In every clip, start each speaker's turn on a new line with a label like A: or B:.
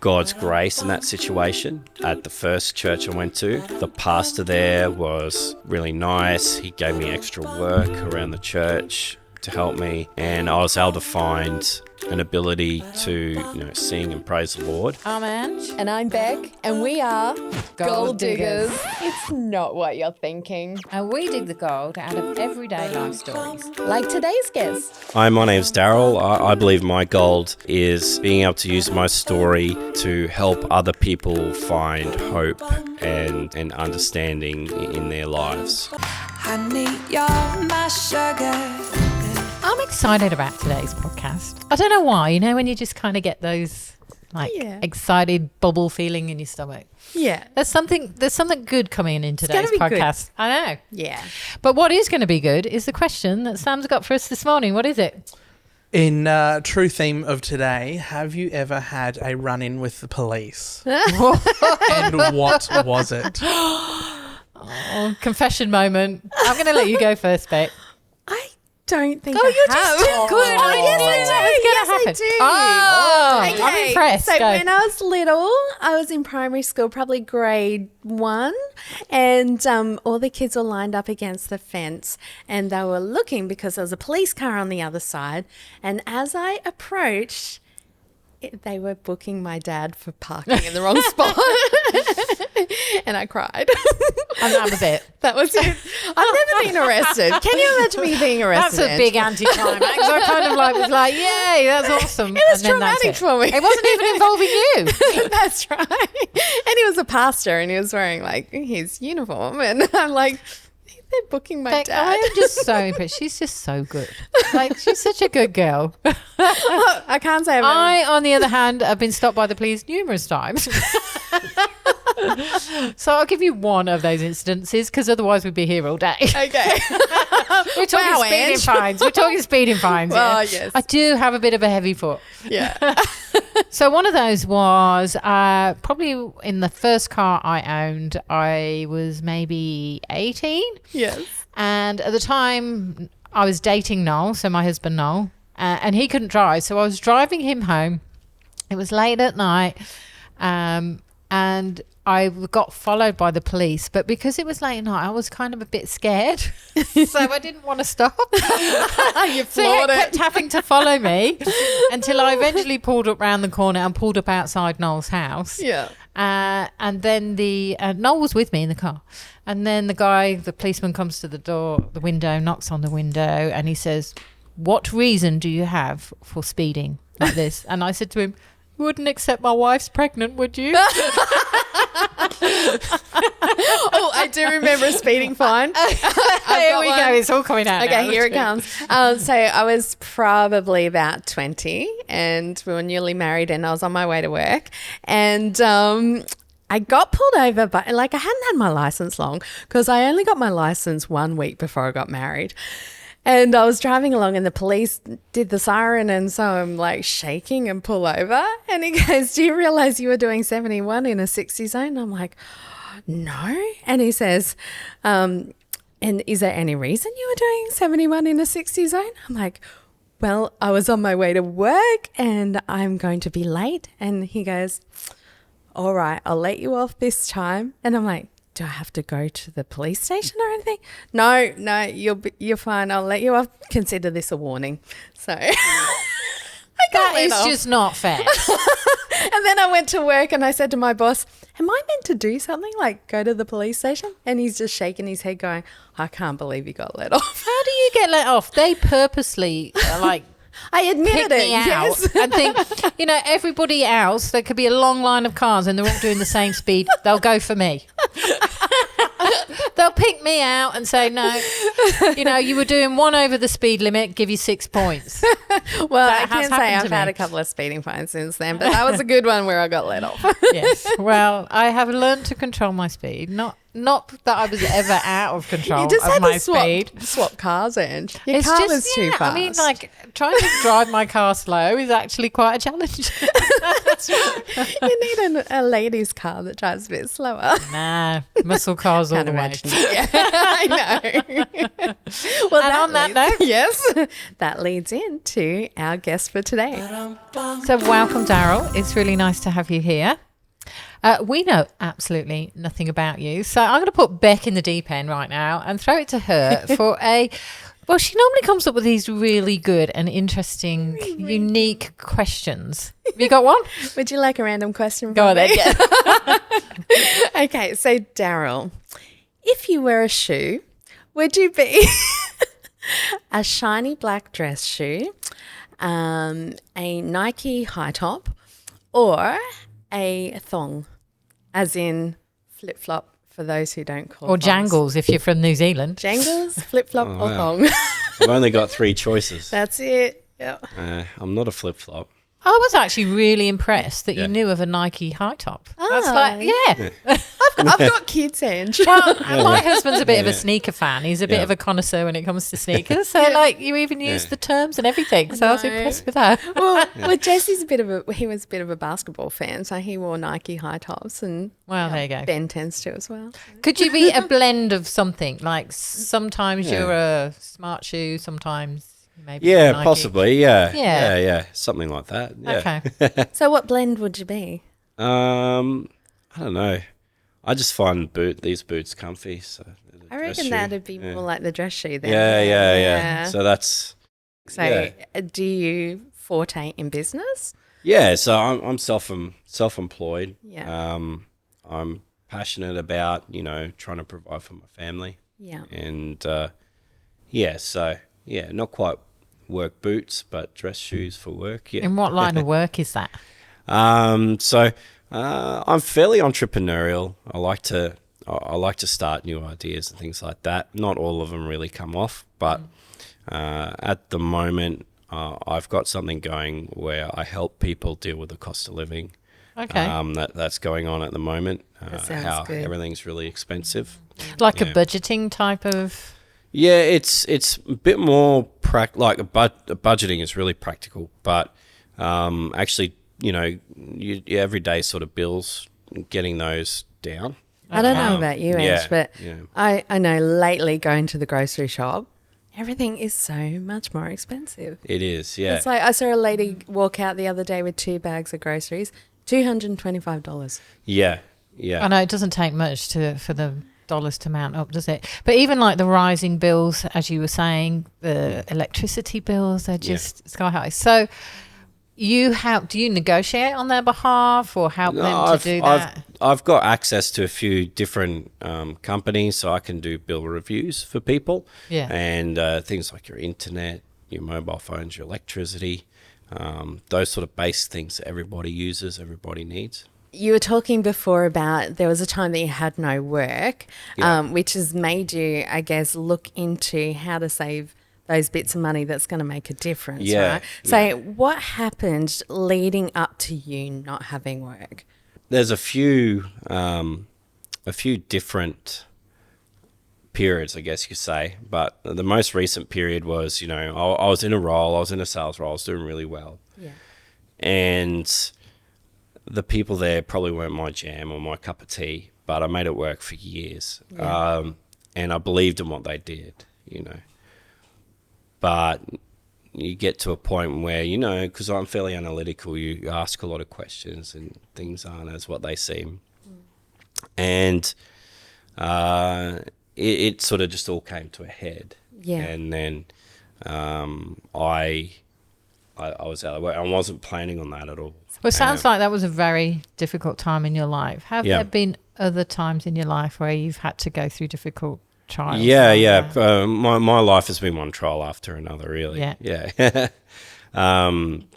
A: God's grace in that situation. At the first church I went to, the pastor there was really nice. He gave me extra work around the church to help me, and I was able to find an ability to, sing and praise the Lord.
B: I'm Ange.
C: And I'm Beck, and we are
B: Gold Diggers.
C: It's not what you're thinking.
B: And we dig the gold out of everyday life stories.
C: Like today's guest.
A: Hi, my name's Darryl. I believe my gold is being able to use my story to help other people find hope and understanding in their lives.
D: Honey, you're my sugar.
B: I'm excited about today's podcast. I don't know why, when you just kind of get those excited bubble feeling in your stomach.
C: Yeah.
B: There's something good coming in today's podcast. Good. I know.
C: Yeah.
B: But what is going to be good is the question that Sam's got for us this morning. What is it?
E: In true theme of today, have you ever had a run-in with the police? And what was it?
B: Oh, confession moment. I'm going to let you go first, Beck.
C: I don't think
B: you're just too good.
C: Oh, yes, I do.
B: Oh,
C: okay.
B: I'm impressed.
C: So when I was little, I was in primary school, probably grade 1, and all the kids were lined up against the fence, and they were looking because there was a police car on the other side. And as I approached, they were booking my dad for parking in the wrong spot. And I cried.
B: And that was it.
C: That was it. I've never been arrested. Can you imagine me being arrested?
B: That's a big anti-climax. I kind of was like, yay, that's awesome.
C: It was traumatic for me.
B: It wasn't even involving you.
C: That's right. And he was a pastor and he was wearing his uniform. And I'm like, they're booking my dad.
B: I am just so impressed. She's just so good. She's such a good girl.
C: I can't say
B: I, on the other hand, have been stopped by the police numerous times. So I'll give you one of those instances because otherwise we'd be here all day.
C: Okay.
B: We're talking speeding fines. We're talking speeding fines.
C: Well, yes.
B: I do have a bit of a heavy foot.
C: Yeah.
B: So one of those was probably in the first car I owned, I was maybe 18.
C: Yes.
B: And at the time I was dating Noel, so my husband Noel, and he couldn't drive. So I was driving him home. It was late at night. And I got followed by the police, but because it was late at night, I was kind of a bit scared, so I didn't want to stop.
C: You floored
B: it. Kept having to follow me until I eventually pulled up round the corner and pulled up outside Noel's house.
C: Yeah.
B: And then Noel was with me in the car, and then the policeman comes to the window, knocks on the window, and he says, "What reason do you have for speeding like this?" And I said to him, "You wouldn't accept my wife's pregnant, would you?"
C: Oh, I do remember a speeding fine.
B: Here we go. It's all coming out.
C: Okay,
B: now.
C: here it comes. So I was probably about 20 and we were newly married and I was on my way to work and I got pulled over, but I hadn't had my license long because I only got my license 1 week before I got married. And I was driving along and the police did the siren and so I'm shaking and pull over. And he goes, "Do you realise you were doing 71 in a 60 zone?" And I'm like, "No." And he says, "And is there any reason you were doing 71 in a 60 zone?" I'm like, "Well, I was on my way to work and I'm going to be late." And he goes, "All right, I'll let you off this time." And I'm like, "Do I have to go to the police station or anything?" No, you're fine. I'll let you off. Consider this a warning. So
B: that is just not fair.
C: And then I went to work and I said to my boss, "Am I meant to do something go to the police station?" And he's just shaking his head going, "I can't believe you got let off."
B: How do you get let off? They purposely
C: I admitted
B: pick me out and think, everybody else, there could be a long line of cars and they're all doing the same speed. They'll go for me. They'll pick me out and say, "No, you were doing 1 over the speed limit, give you 6 points."
C: Well, I can say I've had a couple of speeding fines since then, but that was a good one where I got let off.
B: Yes. Well, I have learned to control my speed. Not not that I was ever out of control
C: You just
B: of
C: had
B: my
C: to
B: speed.
C: swap cars, and your
B: It's
C: car
B: just,
C: was too fast.
B: I mean, like trying to drive my car slow is actually quite a challenge.
C: you need a lady's car that drives a bit slower.
B: Nah, muscle cars all
C: Can't
B: the way.
C: imagine. Yeah, I know. Well,
B: And on that note,
C: yes, that leads into our guest for today.
B: so welcome, Darryl. It's really nice to have you here. We know absolutely nothing about you, so I'm going to put Beck in the deep end right now and throw it to her for a. Well, she normally comes up with these really good and interesting, unique questions. Have you got one?
C: Would you like a random question?
B: Go on
C: from
B: then.
C: me?
B: Yeah.
C: Okay, so Darryl, if you were a shoe, would you be a shiny black dress shoe, a Nike high top, or a thong, as in flip flop for those who don't call
B: Or
C: thongs.
B: jangles if you're from New Zealand.
C: Jangles, flip flop, or
A: wow.
C: thong.
A: I've only got 3 choices.
C: That's it. Yeah.
A: I'm not a flip-flop.
B: I was actually really impressed that
A: Yeah.
B: you knew of a Nike high top. That's
C: Ah,
B: like, yeah.
C: I've got kids, Ange.
B: Well, my husband's a bit of a sneaker fan. He's a bit
A: Yeah.
B: of a connoisseur when it comes to sneakers. So, like, you even use the terms and everything. So I was
C: No.
B: impressed with that.
C: well, Jesse's he was a bit of a basketball fan, so he wore Nike high tops, and
B: Well, there you go.
C: Ben tends to as well.
B: Could you be a blend of something? Like sometimes
A: Yeah.
B: you're a smart shoe, sometimes maybe
A: Yeah,
B: Nike.
A: possibly. Yeah.
B: Yeah.
A: Yeah. Something like that. Yeah.
B: Okay.
C: So, what blend would you be?
A: I don't know. I just find these boots comfy. So
C: I reckon that'd be more like the dress shoe then.
A: Yeah. So that's
C: So,
A: yeah.
C: do you forte in business?
A: Yeah. So I'm self-employed.
C: Yeah.
A: I'm passionate about trying to provide for my family,
C: Yeah.
A: and not quite work boots, but dress shoes for work. Yeah.
B: In what line of work is that?
A: I'm fairly entrepreneurial. I like to start new ideas and things like that. Not all of them really come off, but at the moment, I've got something going where I help people deal with the cost of living.
B: Okay.
A: That's going on at the moment.
C: That sounds
A: how
C: good.
A: everything's really expensive.
B: Like a
A: yeah.
B: budgeting type of.
A: Yeah, it's a bit more budgeting is really practical, but actually, everyday sort of bills, getting those down.
C: I don't know about you,
A: yeah,
C: Ange, but
A: yeah.
C: I know lately going to the grocery shop, everything is so much more expensive.
A: It is, yeah.
C: It's like I saw a lady walk out the other day with 2 bags of groceries, $225.
A: Yeah.
B: I know it doesn't take much for the dollars to mount up, does it? But even like the rising bills, as you were saying, the electricity bills are just sky high. So do you negotiate on their behalf or help them to do that?
A: I've got access to a few different companies, so I can do bill reviews for people.
B: Yeah.
A: And things like your internet, your mobile phones, your electricity, those sort of basic things that everybody uses, everybody needs.
C: You were talking before about there was a time that you had no work, which has made you, I guess, look into how to save those bits of money that's going to make a difference,
A: Yeah,
C: right? So what happened leading up to you not having work?
A: There's a few different periods, I guess you say, but the most recent period was, I was in a sales role, I was doing really well.
C: Yeah.
A: And the people there probably weren't my jam or my cup of tea, but I made it work for years.
C: Yeah.
A: And I believed in what they did, But you get to a point where, because I'm fairly analytical, you ask a lot of questions and things aren't as what they seem. And it sort of just all came to a head.
C: Yeah.
A: And then I was out of work. I wasn't planning on that at all.
B: Well, it sounds like that was a very difficult time in your life. Have there been other times in your life where you've had to go through difficult trials?
A: Yeah. My life has been one trial after another, really.
B: Yeah.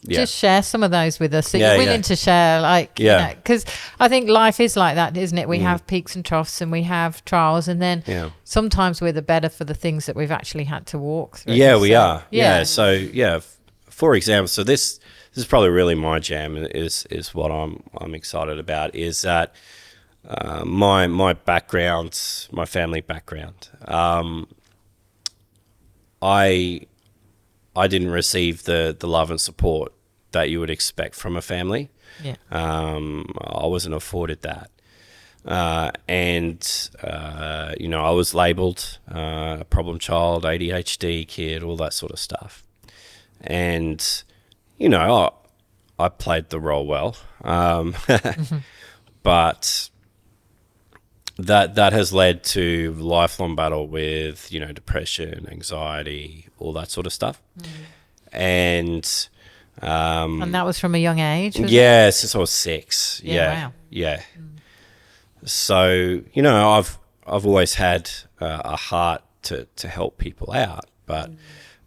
B: Just share some of those with us. So you're willing to share, because I think life is like that, isn't it? We have peaks and troughs and we have trials, and then sometimes we're the better for the things that we've actually had to walk through.
A: Yeah, we are.
B: Yeah.
A: So for example, so this is probably really my jam. Is what I'm excited about. Is that my background, my family background. I didn't receive the love and support that you would expect from a family.
B: Yeah.
A: I wasn't afforded that. And I was labelled a problem child, ADHD kid, all that sort of stuff. And, I played the role well. But that has led to lifelong battle with, depression, anxiety, all that sort of stuff. And
B: that was from a young age, was
A: yeah, since I was 6. Yeah.
B: Wow.
A: Yeah. So, I've always had a heart to help people out, but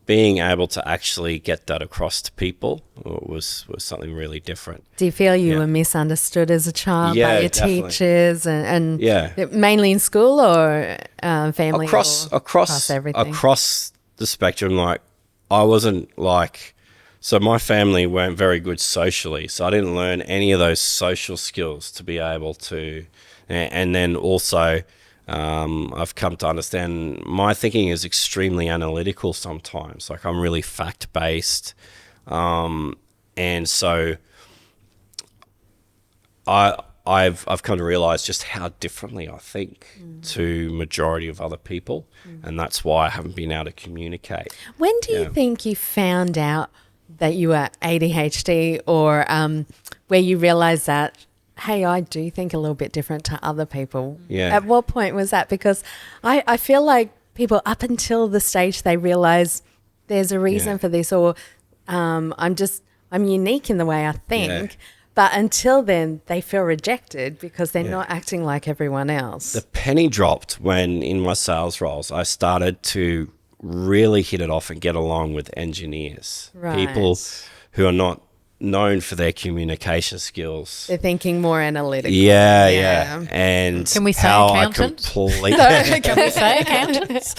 A: being able to actually get that across to people was something really different.
C: Do you feel you were misunderstood as a child by your
A: definitely.
C: teachers and
A: Yeah.
C: mainly in school or family?
A: Across
C: everything?
A: across the spectrum, like I wasn't like, so my family weren't very good socially, so I didn't learn any of those social skills to be able to, and then also I've come to understand my thinking is extremely analytical sometimes. Like I'm really fact-based. And so I've come to realize just how differently I think to majority of other people. And that's why I haven't been able to communicate.
C: When do you think you found out that you were ADHD or where you realised that, hey, I do think a little bit different to other people?
A: Yeah.
C: At what point was that? Because I feel like people up until the stage they realise there's a reason for this, or I'm unique in the way I think.
A: Yeah.
C: But until then, they feel rejected because they're not acting like everyone else.
A: The penny dropped when in my sales roles, I started to really hit it off and get along with engineers, people who are not known for their communication skills.
C: They're thinking more analytical.
A: Yeah. And
B: Can we say
A: how
B: accountants?
A: I completely
B: Can we say accountants?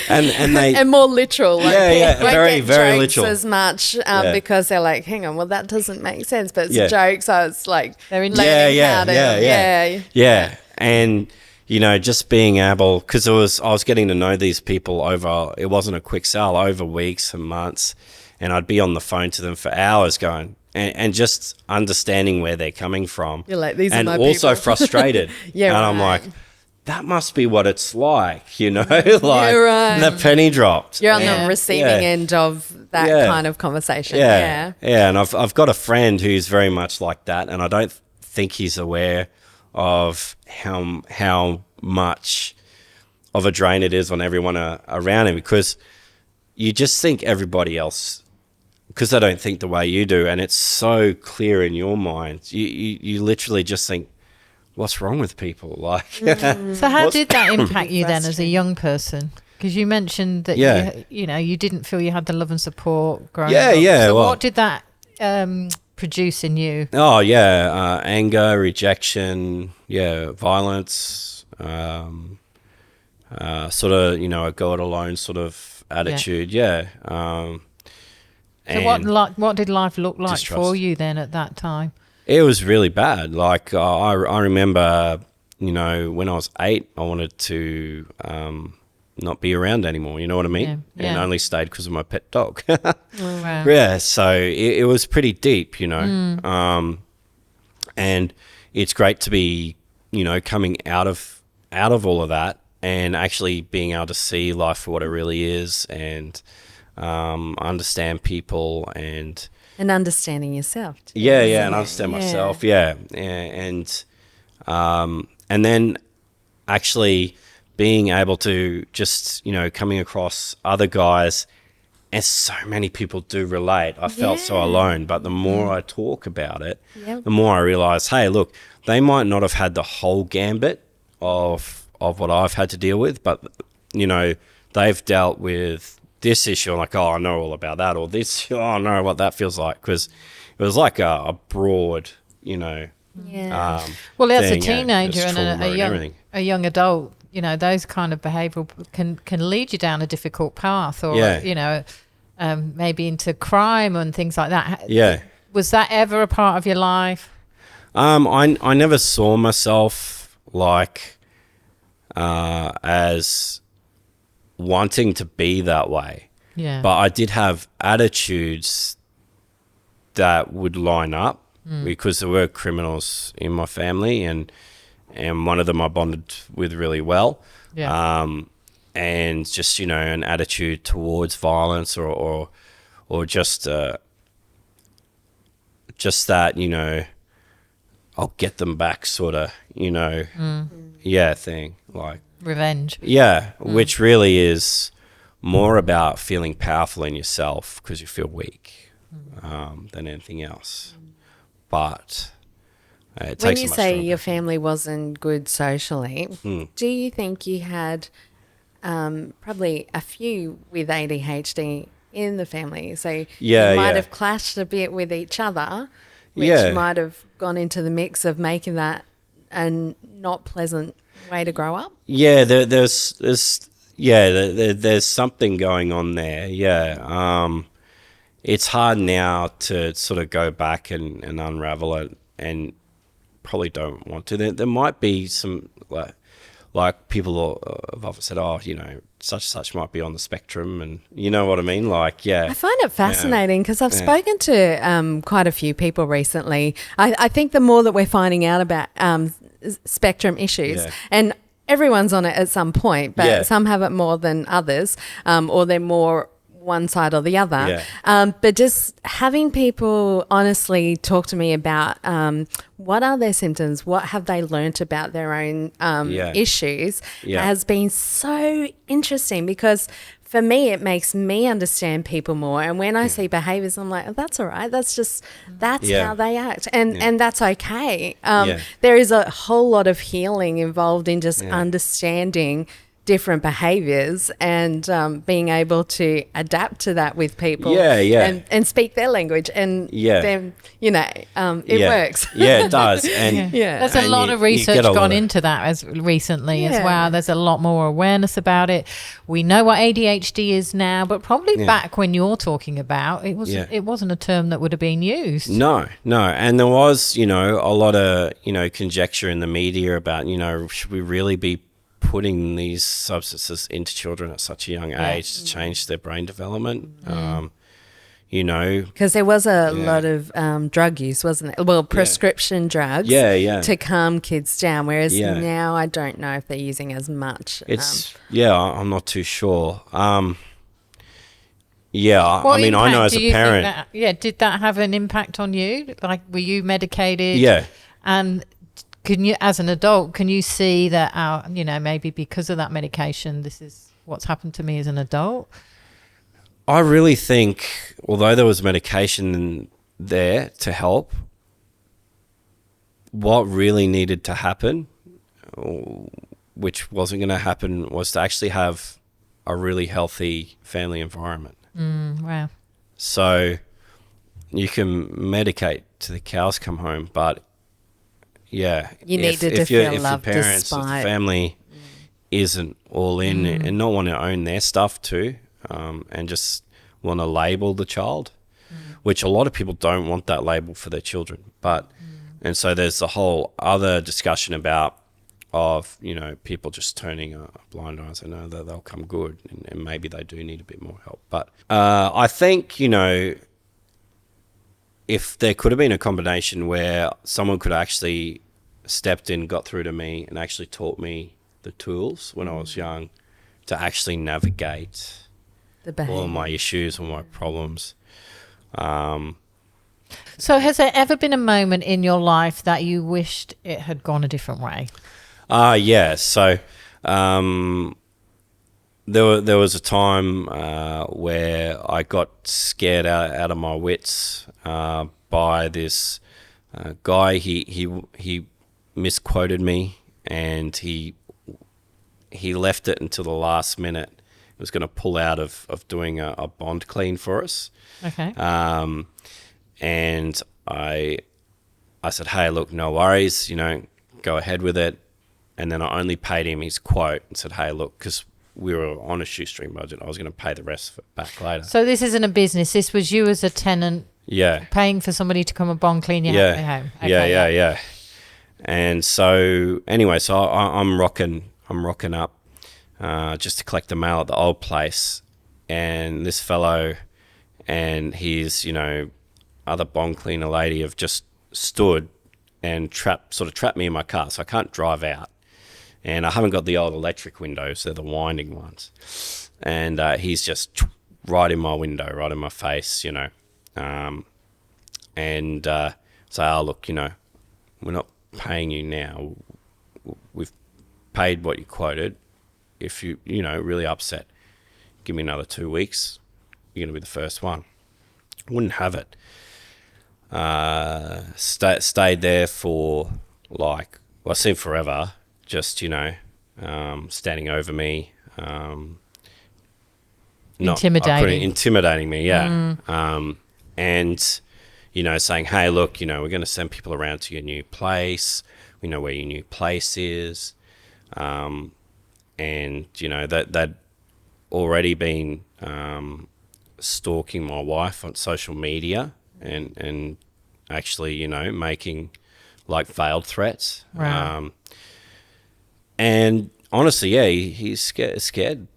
A: and they
C: And more literal. Like
A: Yeah,
C: won't
A: very,
C: get
A: very
C: jokes
A: literal.
C: as much because they're like, hang on, well, that doesn't make sense. But it's
A: Yeah.
C: a joke, so it's like
B: They're in-
C: learning
A: Yeah,
C: how to.
A: yeah. And just being able, because I was getting to know these people over, it wasn't a quick sell, over weeks and months, and I'd be on the phone to them for hours going, and just understanding where they're coming from.
C: You're like, these are
A: and
C: my
A: also
C: people.
A: frustrated.
C: Yeah,
A: and I'm
C: right.
A: like, that must be what it's like, like
C: right.
A: the penny dropped.
C: You're on
B: Yeah.
C: the receiving end of that
A: Yeah.
C: kind of conversation.
A: Yeah. And I've got a friend who's very much like that, and I don't think he's aware of how much of a drain it is on everyone around him, because you just think everybody else, because they don't think the way you do, and it's so clear in your mind. You literally just think, what's wrong with people? Like,
B: So how did that impact you then as a young person? Because you mentioned that you didn't feel you had the love and support growing up. So
A: well-
B: what did that produce in you?
A: Oh yeah, anger, rejection, violence, sort of a go it alone sort of attitude.
B: So what did life look like
A: distrust.
B: for you then at that time?
A: It was really bad. Like I remember, when I was 8, I wanted to not be around anymore. You know what I mean?
B: Yeah.
A: And only stayed because of my pet dog.
B: Wow.
A: Yeah, so it was pretty deep, and it's great to be, coming out of all of that and actually being able to see life for what it really is, and understand people and
C: understanding yourself. Too.
A: and understand myself, and then actually being able to just coming across other guys. And so many people do relate. I felt so alone, but the more I talk about it, the more I realize, hey, look, they might not have had the whole gambit of what I've had to deal with, but they've dealt with this issue. I'm like, oh, I know all about that, or this, oh, I know what that feels like, because it was like a broad,
B: Well, as a
A: thing,
B: teenager
A: there's
B: and
A: trauma and everything.
B: a young adult, those kind of behavioural can lead you down a difficult path, or maybe into crime and things like that.
A: Yeah.
B: Was that ever a part of your life?
A: I never saw myself like as wanting to be that way.
B: Yeah.
A: But I did have attitudes that would line up because there were criminals in my family, and one of them I bonded with really well.
B: Yeah.
A: And just, you know, an attitude towards violence or just that, you know, I'll get them back sort of, you know, thing. Like,
B: Revenge.
A: yeah, which really is more about feeling powerful in yourself because you feel weak than anything else. But it
C: When
A: takes
C: you
A: a much
C: say
A: stronger-
C: your family wasn't good socially,
A: Mm.
C: do you think you had probably a few with ADHD in the family? So
A: Yeah,
C: you might
A: yeah.
C: have clashed a bit with each other, which
A: Yeah.
C: might have gone into the mix of making that a not pleasant way to grow up?
A: Yeah, there's something going on there. Yeah. It's hard now to sort of go back and unravel it, and probably don't want to. There might be some like people have often said, oh, you know, such and such might be on the spectrum, and you know what I mean? Like, yeah.
C: I find it fascinating because I've spoken to quite a few people recently. I think the more that we're finding out about spectrum issues,
A: Yeah.
C: and everyone's on it at some point, but
A: Yeah.
C: some have it more than others, or they're more one side or the other.
A: Yeah.
C: But just having people honestly talk to me about what are their symptoms, what have they learnt about their own issues has been so interesting, because for me, it makes me understand people more. And when I see behaviours, I'm like, oh, that's all right. That's how they act. And that's okay. There is a whole lot of healing involved in just understanding different behaviours and being able to adapt to that with people and speak their language, and then it works.
A: Yeah, it does. And
B: There's a lot of research gone into that as recently as well. There's a lot more awareness about it. We know what ADHD is now, but probably back when you're talking about it wasn't a term that would have been used.
A: No. And there was, you know, a lot of, you know, conjecture in the media about, you know, should we really be putting these substances into children at such a young age to change their brain development? You know,
C: because there was a lot of drug use, wasn't it? Well, prescription drugs to calm kids down, whereas now I don't know if they're using as much.
A: I'm not too sure. I mean, I know as a parent.
B: Did that have an impact on you? Like, were you medicated?
A: Yeah.
B: And can you, as an adult, can you see that, maybe because of that medication, this is what's happened to me as an adult?
A: I really think, although there was medication there to help, what really needed to happen, which wasn't going to happen, was to actually have a really healthy family environment.
B: Wow.
A: So you can medicate to the cows come home, but
C: you needed to feel loved
A: if the family isn't all in and not want to own their stuff too, and just want to label the child, which a lot of people don't want that label for their children. But and so there's the whole other discussion about people just turning a blind eye and saying, no, they'll come good, and maybe they do need a bit more help. But I think, you know, if there could have been a combination where someone could actually stepped in, got through to me, and actually taught me the tools when I was young to actually navigate all of my issues and my problems.
B: So has there ever been a moment in your life that you wished it had gone a different way?
A: Yeah. So there was a time where I got scared out of my wits by this guy. He misquoted me, and he left it until the last minute. He was going to pull out of doing a bond clean for us.
B: Okay.
A: And I said, hey, look, no worries, you know, go ahead with it. And then I only paid him his quote and said, hey, look, because we were on a shoestring budget, I was going to pay the rest of it back later.
B: So this isn't a business. This was you as a tenant
A: Yeah.
B: Paying for somebody to come and bong clean your home. Okay,
A: Yeah. And so anyway, so I'm rocking up just to collect the mail at the old place, and this fellow and his other bong cleaner lady have just stood and trapped me in my car, so I can't drive out, and I haven't got the old electric windows; they're the winding ones, and he's just right in my window, right in my face, and say, "Oh, look, we're not paying you now. We've paid what you quoted. If you really upset, give me another 2 weeks. You're gonna be the first one." Wouldn't have it. Stayed there for it seemed forever. Just standing over me,
B: intimidating
A: me, yeah. And saying, "Hey, look, we're going to send people around to your new place. We know where your new place is." And that they'd already been stalking my wife on social media and actually making veiled threats.
B: Right.
A: And honestly, yeah, he's scared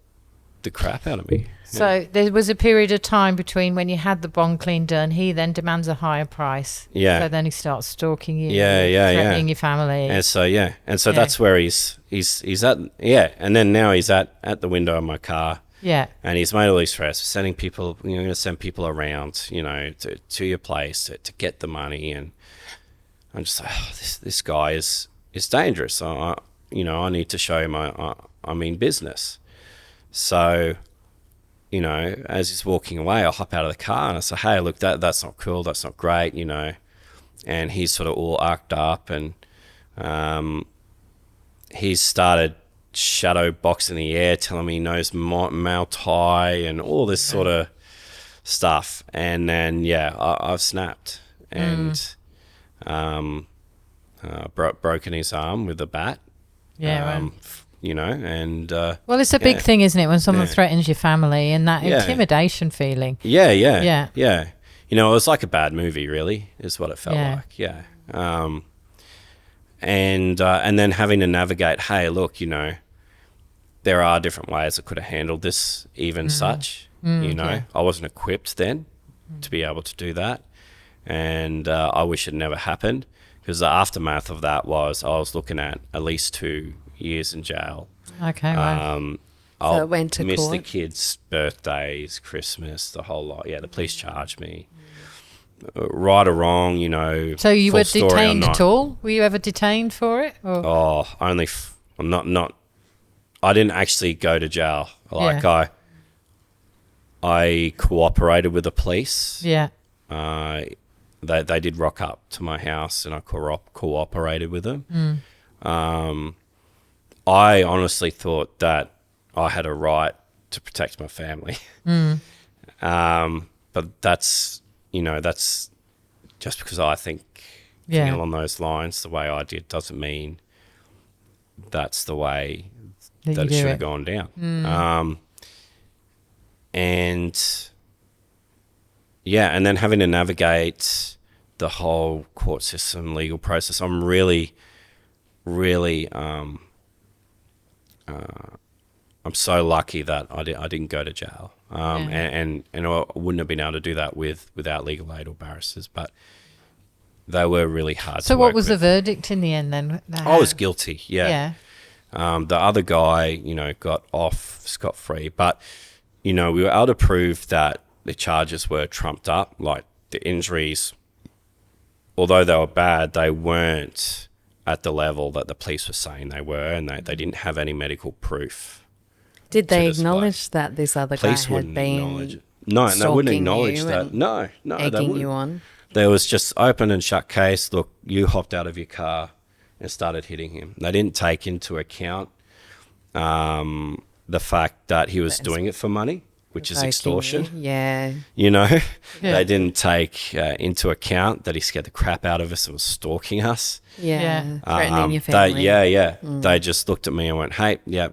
A: the crap out of me.
B: So there was a period of time between when you had the bong clean done, he then demands a higher price.
A: Yeah.
B: So then he starts stalking you.
A: Threatening
B: your family.
A: And so that's where he's at. Yeah. And then now he's at the window of my car.
B: Yeah.
A: And he's made all these threats, sending people, going to send people around, to your place to get the money. And I'm just like, this guy is dangerous. I need to show him I mean business. So, as he's walking away, I hop out of the car and I say, "Hey, look, that's not cool. That's not great," And he's sort of all arced up, and he's started shadow boxing the air, telling me he knows Mao Tai and all this sort of stuff. And then, I've snapped and broken his arm with a bat.
B: Yeah,
A: and
B: well, it's a big thing, isn't it, when someone threatens your family and that intimidation feeling.
A: Yeah. It was like a bad movie, really, is what it felt like. Yeah. And then having to navigate, hey, look, there are different ways I could have handled this, such. I wasn't equipped then to be able to do that, and I wish it never happened, because the aftermath of that was I was looking at least 2 years in jail.
B: Okay, right.
C: So it went to
A: miss
C: court?
A: the kids' birthdays, Christmas, the whole lot. Yeah, the police charged me. Right or wrong,
B: So you were
A: full story or
B: detained
A: not.
B: at all? Were you ever detained for it? Or?
A: Oh, only not. I didn't actually go to jail. I cooperated with the police.
B: Yeah.
A: They did rock up to my house, and I cooperated with them. I honestly thought that I had a right to protect my family. But that's just because I think along those lines, the way I did, doesn't mean that's the way that it should have gone down. And then having to navigate the whole court system, legal process, I'm really, really, I'm so lucky that I didn't go to jail. And I wouldn't have been able to do that without legal aid or barristers, but they were really hard to work with.
B: So what was the verdict in the end then?
A: I was guilty, yeah. The other guy, got off scot-free, but, we were able to prove that the charges were trumped up, like the injuries, although they were bad, they weren't at the level that the police were saying they were, and they didn't have any medical proof.
C: Did they acknowledge that this other guy had been
A: No, they wouldn't acknowledge
C: stalking
A: that. No, they
C: egging
A: wouldn't.
C: you on?
A: There was just open and shut case. Look, you hopped out of your car and started hitting him. They didn't take into account the fact that he was doing it for money, which is extortion.
C: Yeah.
A: They didn't take into account that he scared the crap out of us and was stalking us.
C: Yeah. Threatening your family.
A: They just looked at me and went, hey, yeah.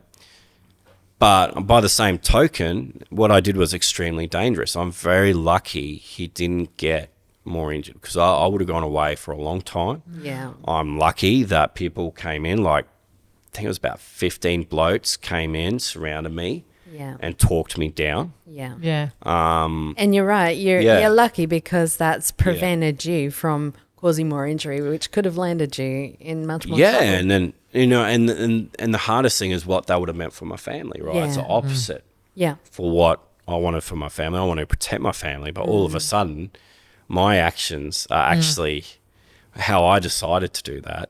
A: But by the same token, what I did was extremely dangerous. I'm very lucky he didn't get more injured because I would have gone away for a long time.
C: Yeah.
A: I'm lucky that people came in, like, I think it was about 15 blokes came in, surrounded me,
C: Yeah.
A: and talked me down.
C: Yeah.
B: Yeah.
C: And you're right. You're lucky because that's prevented you from causing more injury, which could have landed you in much more trouble.
A: And then, you know, and the hardest thing is what that would have meant for my family, right? It's the
C: Yeah.
A: opposite
C: Yeah.
A: for what I wanted for my family. I wanted to protect my family, but all of a sudden, my actions are actually how I decided to do that,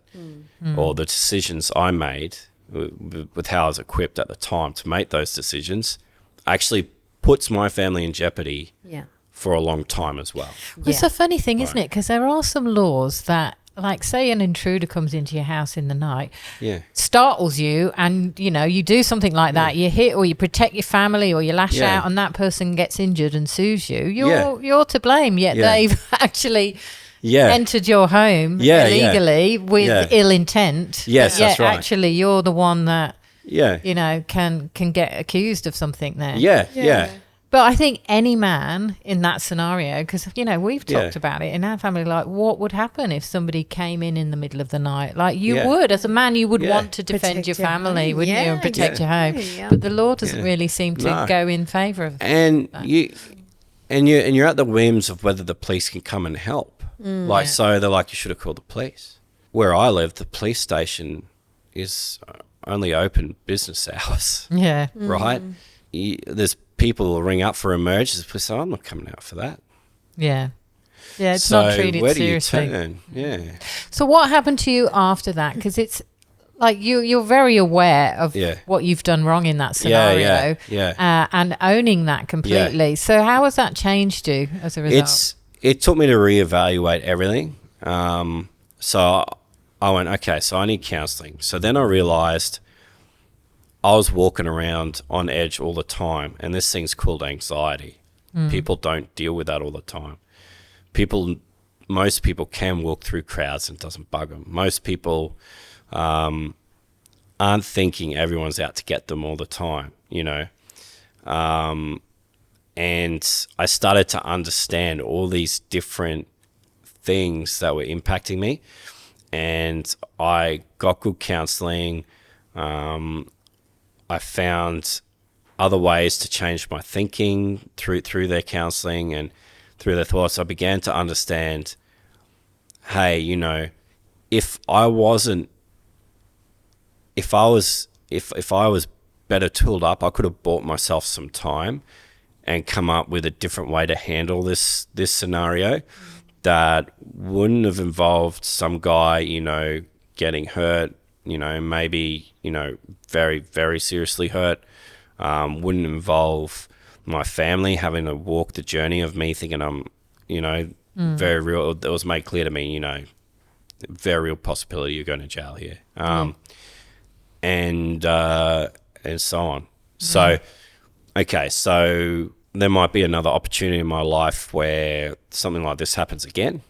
A: or the decisions I made with how I was equipped at the time to make those decisions actually puts my family in jeopardy
C: Yeah.
A: for a long time as well.
B: Well, it's a funny thing, isn't it? Because there are some laws that, like, say an intruder comes into your house in the night,
A: Yeah.
B: startles you, and, you know, you do something like that, you hit or you protect your family or you lash
A: Yeah.
B: out and that person gets injured and sues you,
A: Yeah.
B: you're to blame, yet
A: Yeah.
B: they've actually
A: Yeah.
B: entered your home illegally with ill intent.
A: Yes,
B: but yet
A: that's right.
B: actually you're the one that,
A: Yeah.
B: you know, can get accused of something there.
A: Yeah.
B: But I think any man in that scenario, because, you know, we've
A: Yeah.
B: talked about it in our family, like, what would happen if somebody came in the middle of the night? Like, you
A: Yeah.
B: would, as a man, you would
A: Yeah.
B: want to defend
C: Protect
B: your
C: your
B: family,
C: home.
B: wouldn't you,
C: Yeah,
B: and protect your
C: yeah.
B: home.
C: Yeah.
B: But the law doesn't
A: Yeah.
B: really seem to
A: No.
B: go in favour of
A: And you're at the whims of whether the police can come and help. So they're like, you should have called the police. Where I live, the police station is only open business hours,
B: Yeah.
A: right? There's people who ring up for emergencies. Police say, I'm not coming out for that.
B: Yeah. Yeah, it's
A: So
B: not treated
A: where do
B: seriously.
A: you turn? Yeah.
B: So what happened to you after that? Because it's like you're very aware of
A: Yeah.
B: what you've done wrong in that scenario,
A: Yeah.
B: and owning that completely. So how has that changed you as a result?
A: It took me to reevaluate everything. So I went, okay, so I need counselling. So then I realised I was walking around on edge all the time, and this thing's called anxiety. People don't deal with that all the time. Most people can walk through crowds and it doesn't bug them. Most people aren't thinking everyone's out to get them all the time, you know. And I started to understand all these different things that were impacting me. And I got good counselling. I found other ways to change my thinking through their counselling and through their thoughts. I began to understand, hey, you know, if I was better tooled up, I could have bought myself some time and come up with a different way to handle this scenario that wouldn't have involved some guy, you know, getting hurt, you know, maybe, you know, very, very seriously hurt. Wouldn't involve my family having to walk the journey of me thinking I'm, you know, very real. It was made clear to me, you know, very real possibility you're going to jail here. And so on. So, okay, so there might be another opportunity in my life where something like this happens again.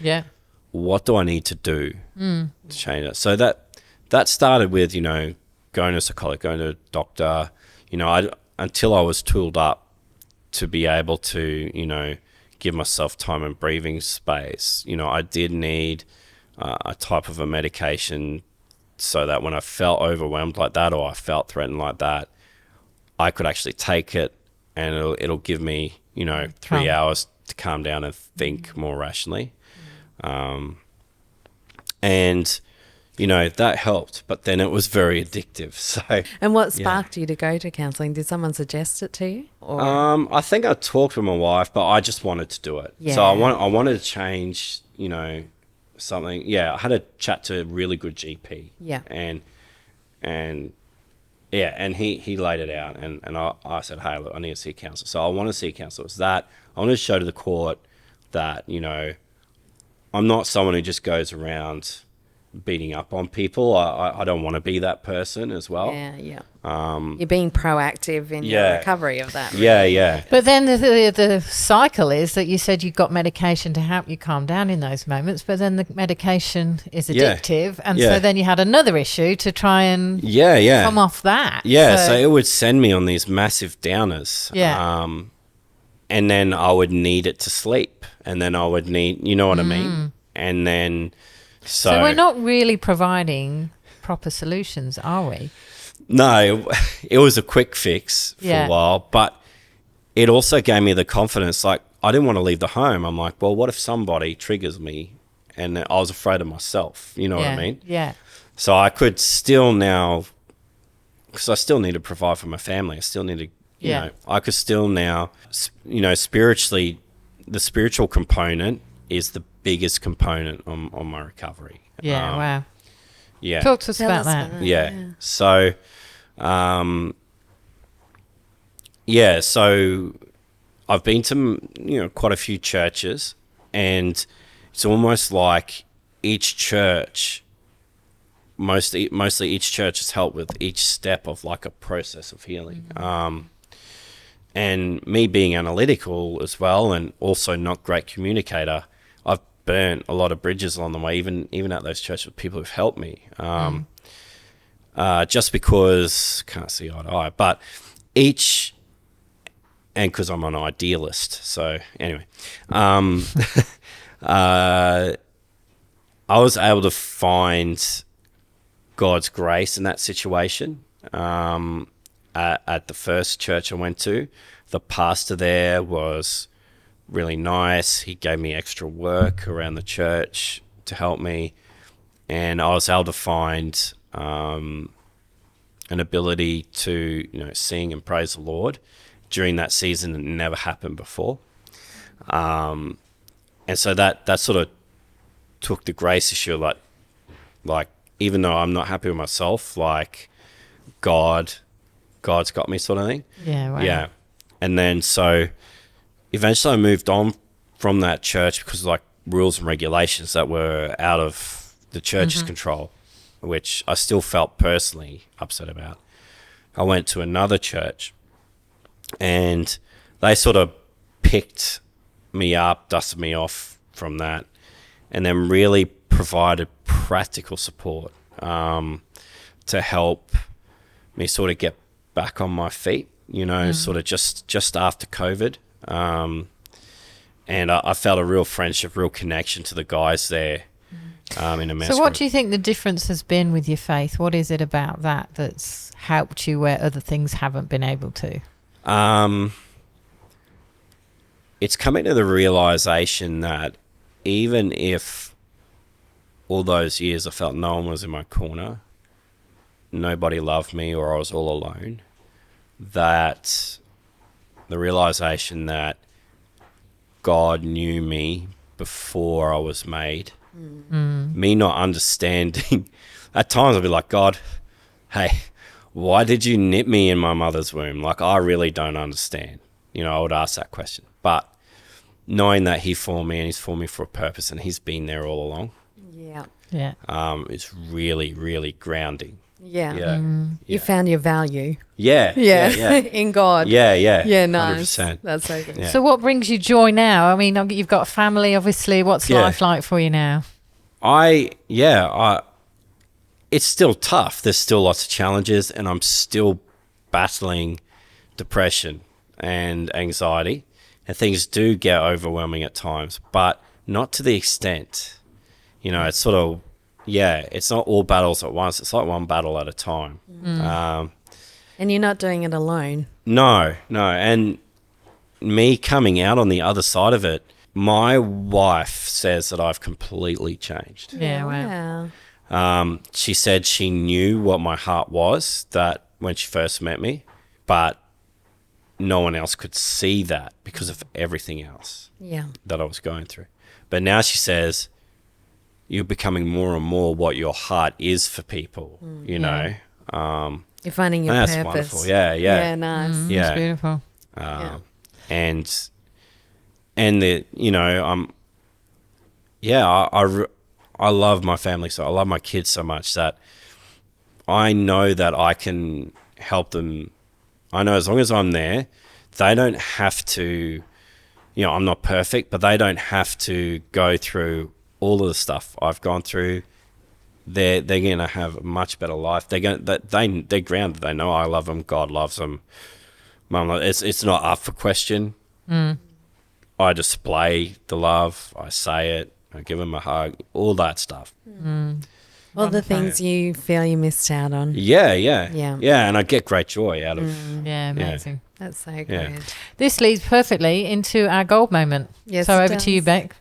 B: Yeah.
A: What do I need to do to change it? So that started with, you know, going to a psychologist, going to a doctor, you know, until I was tooled up to be able to, you know, give myself time and breathing space. You know, I did need a type of a medication so that when I felt overwhelmed like that or I felt threatened like that, I could actually take it and it'll give me, you know, 3 hours to calm down and think more rationally. And, you know, that helped, but then it was very addictive. So,
C: And what sparked you to go to counselling? Did someone suggest it to you? Or?
A: I think I talked with my wife, but I just wanted to do it.
C: Yeah.
A: So I wanted to change, you know, something. Yeah, I had a chat to a really good GP.
C: Yeah.
A: And yeah, and he laid it out, and I said, hey, look, I need to see a counsellor. So I want to see a counsellor. It's that I want to show to the court that, you know, I'm not someone who just goes around beating up on people. I don't want to be that person as well.
C: Yeah. You're being proactive in your recovery of that. Really.
A: Yeah.
B: But then the cycle is that you said you got medication to help you calm down in those moments, but then the medication is addictive, and so then you had another issue to try and come off that.
A: Yeah, so it would send me on these massive downers.
B: Yeah.
A: and then I would need it to sleep, and then I would need, you know what I mean? And then
B: So we're not really providing proper solutions, are we?
A: No, it was a quick fix for
B: Yeah.
A: a while, but it also gave me the confidence. Like, I didn't want to leave the home. I'm like, well, what if somebody triggers me? And I was afraid of myself. You know what I mean?
B: Yeah.
A: So I could still now, because I still need to provide for my family. I still need to, you know, I could still now, you know, spiritually, the spiritual component is the biggest component on my recovery.
B: Yeah. Wow.
A: Yeah.
B: Talk to us
C: Tell
B: about
C: us
B: that.
C: about that.
A: Yeah. So, so I've been to, you know, quite a few churches, and it's almost like each church, mostly each church has helped with each step of like a process of healing. And me being analytical as well, and also not great communicator, I've burnt a lot of bridges along the way, even at those churches with people who've helped me. Just because can't see eye to eye, but each, and because I'm an idealist. So anyway, I was able to find God's grace in that situation. At the first church I went to, the pastor there was really nice. He gave me extra work around the church to help me, and I was able to find an ability to, you know, sing and praise the Lord during that season that never happened before. And so that sort of took the grace issue, like even though I'm not happy with myself, like God's got me, sort of thing.
B: Yeah. Wow.
A: Yeah. And then so eventually I moved on from that church because of like rules and regulations that were out of the church's control, which I still felt personally upset about. I went to another church, and they sort of picked me up, dusted me off from that, and then really provided practical support to help me sort of get back on my feet, you know, sort of just after COVID. And I felt a real friendship, real connection to the guys there in a mess.
B: So what do you think the difference has been with your faith? What is it about that that's helped you where other things haven't been able to?
A: It's coming to the realization that even if all those years I felt no one was in my corner, nobody loved me, or I was all alone, that the realization that God knew me before I was made, me not understanding, at times I'd be like, God, hey, why did you knit me in my mother's womb? Like, I really don't understand. You know, I would ask that question. But knowing that he formed me and he's formed me for a purpose and he's been there all along,
B: Yeah.
A: it's really, really grounding.
C: Yeah.
A: Yeah.
C: You found your value.
A: Yeah.
C: In God.
A: Yeah.
C: Yeah, nice.
A: 100%.
C: That's so good.
A: Yeah.
B: So what brings you joy now? I mean, you've got a family, obviously. What's
A: Yeah.
B: life like for you now?
A: It's still tough. There's still lots of challenges, and I'm still battling depression and anxiety, and things do get overwhelming at times, but not to the extent, you know, it's sort of, it's not all battles at once. It's like one battle at a time.
C: And you're not doing it alone.
A: No. And me coming out on the other side of it, my wife says that I've completely changed.
B: Yeah, wow.
A: She said she knew what my heart was that when she first met me, but no one else could see that because of everything else that I was going through. But now she says, you're becoming more and more what your heart is for people, you know.
C: You're finding your
A: That's
C: purpose.
A: wonderful. Yeah.
C: Yeah, nice.
A: Yeah.
B: It's beautiful.
A: And the, you know, I love my family, so I love my kids so much that I know that I can help them. I know as long as I'm there, they don't have to, you know, I'm not perfect, but they don't have to go through all of the stuff I've gone through. They're going to have a much better life. They're grounded. They know I love them. God loves them. Mum, it's not up for question. I display the love. I say it. I give them a hug. All that stuff.
C: All the things you feel you missed out on.
A: Yeah.
C: Yeah.
A: And I get great joy out of.
B: Yeah, amazing.
C: That's so good.
A: Yeah.
B: This leads perfectly into our gold moment.
C: Yes,
B: so
C: it
B: over to you,
C: does.
B: Beck.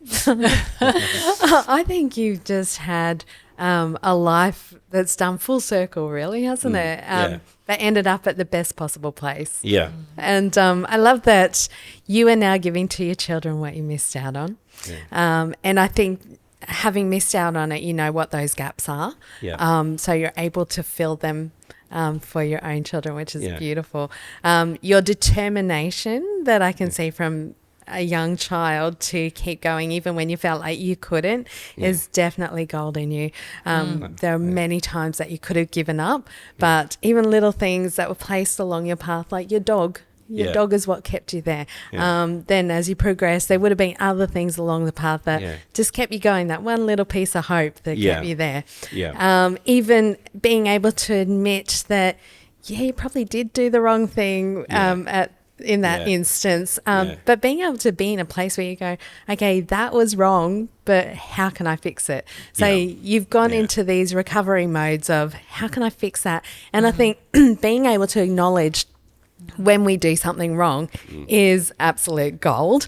C: I think you've just had a life that's done full circle, really, hasn't it? That ended up at the best possible place.
A: Yeah.
C: And I love that you are now giving to your children what you missed out on.
A: Yeah.
C: And I think having missed out on it, you know what those gaps are.
A: Yeah.
C: So you're able to fill them for your own children, which is
A: Yeah.
C: beautiful. Your determination that I can see from a young child to keep going even when you felt like you couldn't is definitely gold in you. There are many times that you could have given up, but even little things that were placed along your path, like your dog. Your dog is what kept you there.
A: Yeah.
C: Then as you progress, there would have been other things along the path that just kept you going, that one little piece of hope that kept you there.
A: Yeah.
C: Even being able to admit that, you probably did do the wrong thing in that instance. But being able to be in a place where you go, okay, that was wrong, but how can I fix it? So you've gone into these recovery modes of how can I fix that? And I think being able to acknowledge when we do something wrong is absolute gold,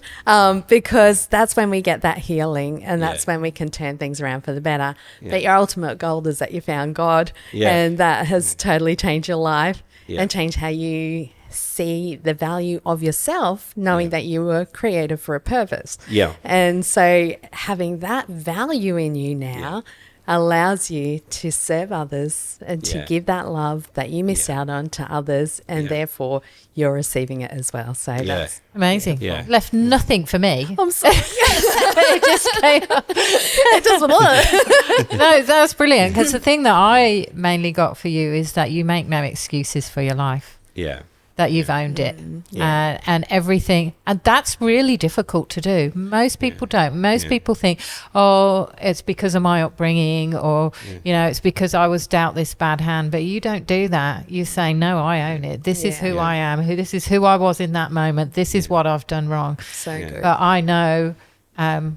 C: because that's when we get that healing, and that's when we can turn things around for the better. But your ultimate gold is that you found God, and that has totally changed your life and changed how you see the value of yourself, knowing that you were created for a purpose. And so having that value in you now allows you to serve others and to give that love that you missed out on to others, and therefore you're receiving it as well. So that's
B: amazing.
A: Yeah.
B: Left nothing for me.
C: I'm sorry.
B: It just came up.
C: It doesn't work.
B: No, that was brilliant, because the thing that I mainly got for you is that you make no excuses for your life.
A: Yeah.
B: That you've owned it, and everything, and that's really difficult to do. Most people don't. Most people think, oh, it's because of my upbringing, or you know, it's because I was dealt this bad hand. But you don't do that. You say, no, I own it. This is who I am. This is who I was in that moment. This is what I've done wrong.
C: So good.
B: But I know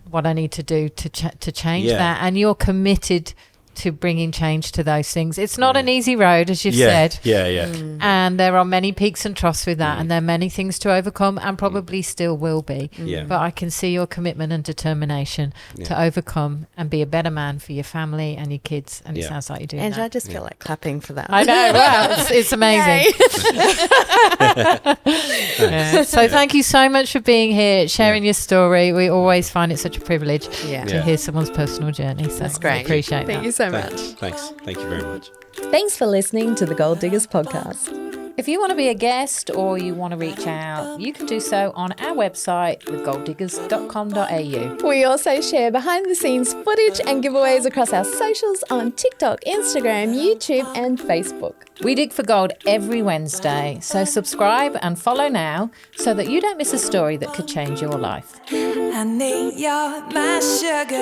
B: what I need to do to change that, and you're committed to bringing change to those things. It's not an easy road, as you've said. And there are many peaks and troughs with that, and there are many things to overcome, and probably still will be. But I can see your commitment and determination to overcome and be a better man for your family and your kids, and it sounds like you're doing
C: And I
B: that.
C: just feel like clapping for that.
B: I know. Wow, it's amazing. So thank you so much for being here, sharing your story. We always find it such a privilege to hear someone's personal journey. So
C: That's great.
B: I appreciate
C: Thank
B: that.
C: you so much.
A: Thanks. Thank you very much.
C: Thanks for listening to the Gold Diggers podcast.
B: If you want to be a guest or you want to reach out, you can do so on our website, thegolddiggers.com.au.
C: We also share behind the scenes footage and giveaways across our socials on TikTok, Instagram, YouTube, and Facebook.
B: We dig for gold every Wednesday, so subscribe and follow now so that you don't miss a story that could change your life.
D: Honey, you're my sugar.